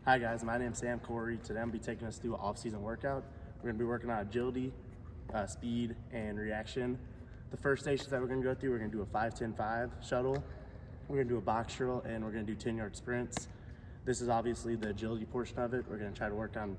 Hi guys, my name's Sam Corey. Today I'm going to be taking us through an off-season workout. We're going to be working on agility, speed, and reaction. The first stations that we're going to go through, we're going to do a 5-10-5 shuttle. We're going to do a box shuttle, and we're going to do 10-yard sprints. This is obviously the agility portion of it. We're going to try to work on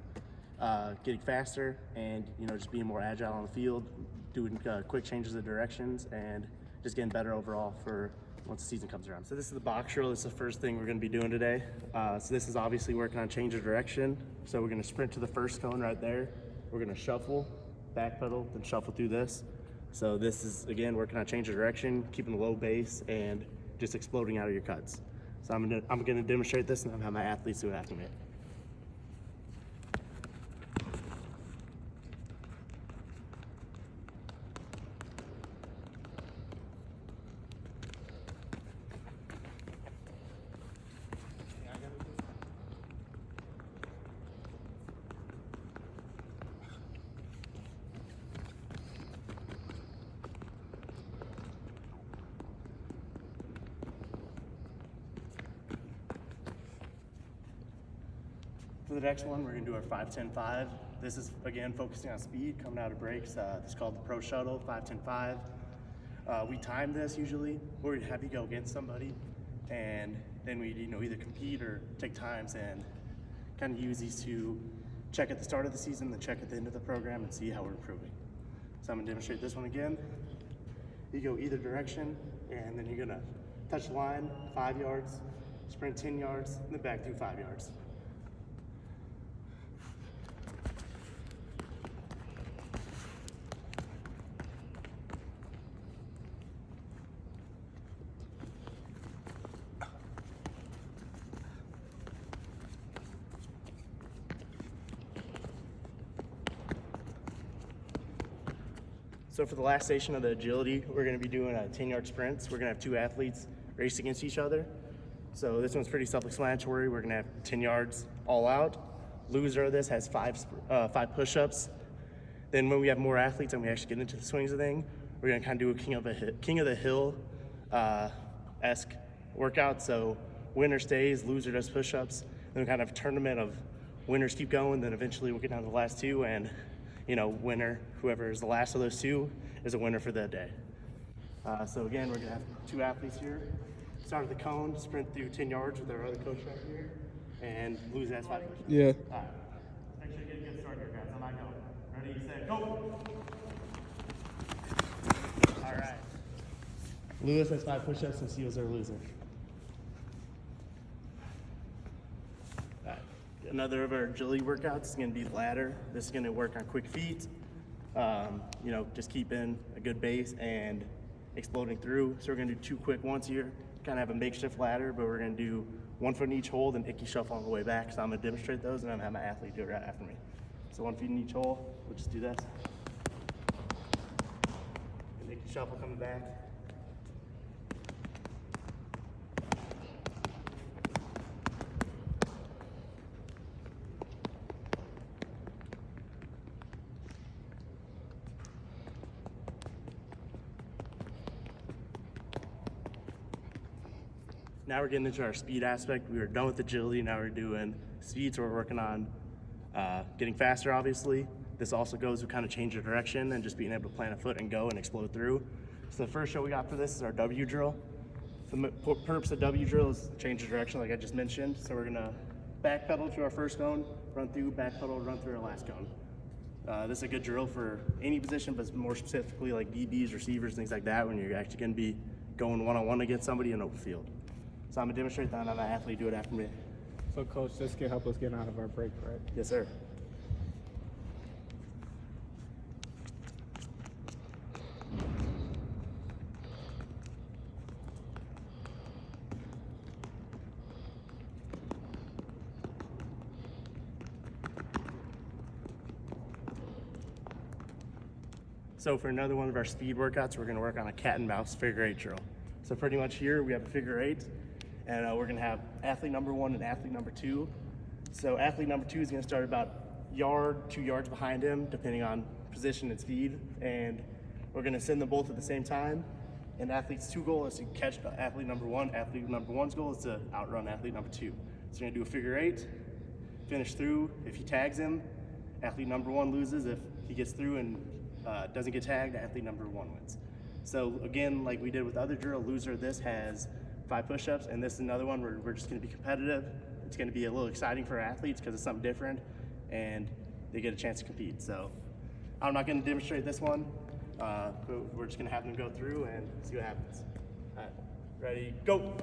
getting faster and just being more agile on the field, doing quick changes of directions, and just getting better overall for once the season comes around. So this is the box drill. This is the first thing we're going to be doing today. So this is obviously working on change of direction. So we're going to sprint to the first cone right there. We're going to shuffle, backpedal, then shuffle through this. So this is, again, working on change of direction, keeping a low base, and just exploding out of your cuts. So I'm going to demonstrate this, and I'm going to have my athletes do it after me. For the next one, we're going to do our 5-10-5. This is, again, focusing on speed, coming out of breaks. This is called the Pro Shuttle, 5-10-5. We time this usually, where we'd have you go against somebody, and then we'd either compete or take times and kind of use these to check at the start of the season, then check at the end of the program, and see how we're improving. So I'm going to demonstrate this one again. You go either direction, and then you're going to touch the line, 5 yards, sprint 10 yards, and then back through 5 yards. So for the last station of the agility, we're going to be doing 10-yard sprints. We're going to have 2 athletes race against each other. So this one's pretty self-explanatory. We're going to have 10 yards all out. Loser of this has 5 push-ups. Then when we have more athletes and we actually get into the swings of the thing, we're going to kind of do a king of the hill-esque workout. So winner stays, loser does push-ups. Then we kind of have a tournament of winners keep going. Then eventually we'll get down to the last 2, and winner, whoever is the last of those 2, is a winner for that day. So again, we're gonna have 2 athletes here. Start at the cone, sprint through 10 yards with our other coach right here, and lose that 5 push-ups. Yeah. All right, make sure you get a good start here, guys. I'm not going. Ready, set, go! All right. Lewis has 5 push-ups and Seals are losing. Another of our agility workouts is going to be ladder. This is going to work on quick feet, just keeping a good base and exploding through. So we're going to do 2 quick ones here, kind of have a makeshift ladder, but we're going to do 1 foot in each hole, then icky shuffle on the way back. So I'm going to demonstrate those, and I'm going to have my athlete do it right after me. So 1 foot in each hole, we'll just do this. And icky shuffle coming back. Now we're getting into our speed aspect. We were done with agility, now we're doing speed, so we're working on getting faster, obviously. This also goes with kind of change of direction and just being able to plant a foot and go and explode through. So the first show we got for this is our W drill. The purpose of W drill is change of direction, like I just mentioned. So we're gonna backpedal to our first cone, run through, backpedal, run through our last cone. This is a good drill for any position, but more specifically like DBs, receivers, things like that, when you're actually gonna be going one-on-one against somebody in open field. So I'm gonna demonstrate that, and I'm gonna have my athlete do it after me. So coach, this can help us get out of our break, right? Yes, sir. So for another one of our speed workouts, we're gonna work on a cat and mouse figure 8 drill. So pretty much here we have a figure 8, and we're gonna have athlete number 1 and athlete number 2. So athlete number 2 is gonna start about yard, 2 yards behind him, depending on position and speed, and we're gonna send them both at the same time. And athlete's 2 goal is to catch athlete number 1. Athlete number 1's goal is to outrun athlete number 2. So you're gonna do a figure 8, finish through. If he tags him, athlete number 1 loses. If he gets through and doesn't get tagged, athlete number 1 wins. So again, like we did with other drill, loser of this has 5 push-ups, and this is another one where we're just gonna be competitive. It's gonna be a little exciting for our athletes because it's something different and they get a chance to compete. So I'm not gonna demonstrate this one, but we're just gonna have them go through and see what happens. All right, ready, go.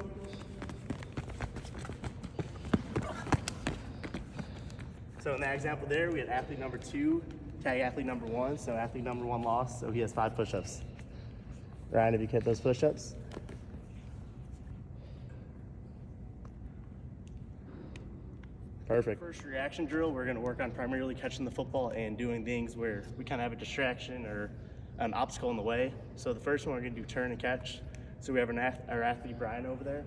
So in that example there, we had athlete number 2 tag athlete number 1. So athlete number 1 lost, so he has 5 push-ups. Ryan, have you hit those push-ups? Perfect. First reaction drill, we're going to work on primarily catching the football and doing things where we kind of have a distraction or an obstacle in the way. So the first one, we're going to do turn and catch. So we have our athlete Brian over there.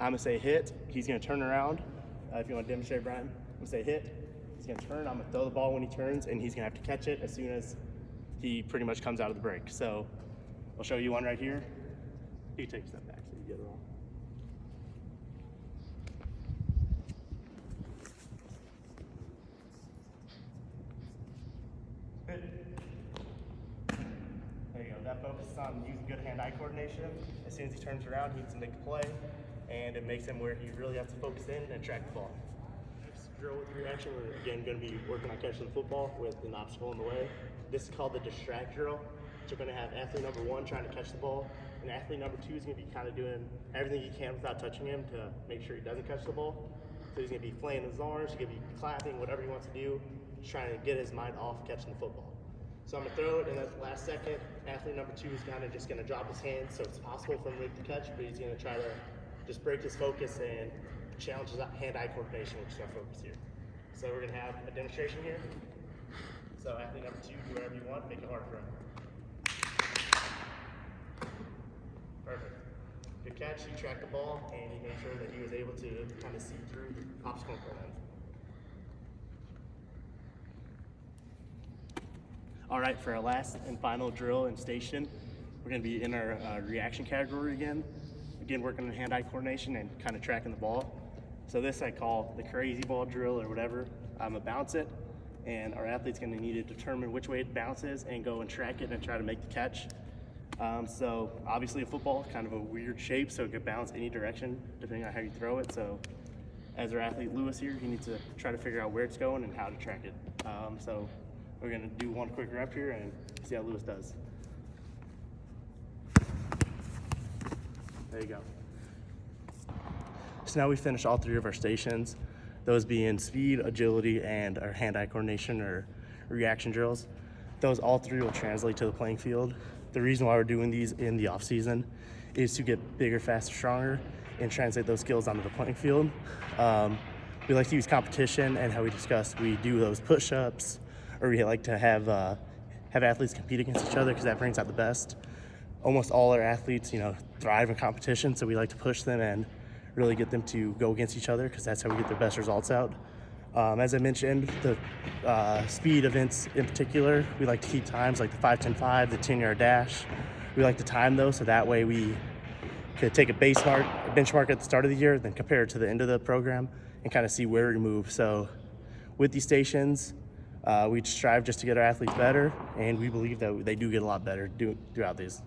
I'm going to say hit. He's going to turn around. If you want to demonstrate, Brian, I'm going to say hit. He's going to turn. I'm going to throw the ball when he turns, and he's going to have to catch it as soon as he pretty much comes out of the break. So I'll show you one right here. You can take a step back so you get it all. There you go. That focuses on using good hand-eye coordination. As soon as he turns around, he needs to make the play, and it makes him where he really has to focus in and track the ball. Next drill with reaction, we're again going to be working on catching the football with an obstacle in the way. This is called the distract drill. So you're going to have athlete number 1 trying to catch the ball, and athlete number 2 is going to be kind of doing everything he can without touching him to make sure he doesn't catch the ball. So he's going to be flailing his arms, he's going to be clapping, whatever he wants to do, just trying to get his mind off catching the football. So I'm going to throw it, and at the last second, athlete number 2 is kind of just going to drop his hands, so it's possible for him to catch, but he's going to try to just break his focus and challenge his hand-eye coordination, which is our focus here. So we're going to have a demonstration here. So athlete number 2, do whatever you want, make it hard for him. Perfect. Good catch. He tracked the ball, and he made sure that he was able to kind of see through the obstacle in front of him. All right, for our last and final drill and station, we're going to be in our reaction category again. Again, working on hand-eye coordination and kind of tracking the ball. So this I call the crazy ball drill or whatever. I'm going to bounce it, and our athlete's going to need to determine which way it bounces and go and track it and try to make the catch. So obviously a football is kind of a weird shape, so it could bounce any direction depending on how you throw it. So as our athlete Lewis here, he needs to try to figure out where it's going and how to track it. So we're going to do one quick rep here and see how Lewis does. There you go. So now we finished all 3 of our stations, those being speed, agility, and our hand-eye coordination or reaction drills. Those all 3 will translate to the playing field. The reason why we're doing these in the off season is to get bigger, faster, stronger, and translate those skills onto the playing field. We like to use competition, and how we discussed, we do those push-ups, or we like to have athletes compete against each other because that brings out the best. Almost all our athletes, thrive in competition, so we like to push them and really get them to go against each other because that's how we get their best results out. As I mentioned, the speed events in particular, we like to keep times like the 5-10-5, the 10-yard dash. We like to time those so that way we could take a benchmark at the start of the year, then compare it to the end of the program and kind of see where we move. So with these stations, we strive just to get our athletes better, and we believe that they do get a lot better throughout these.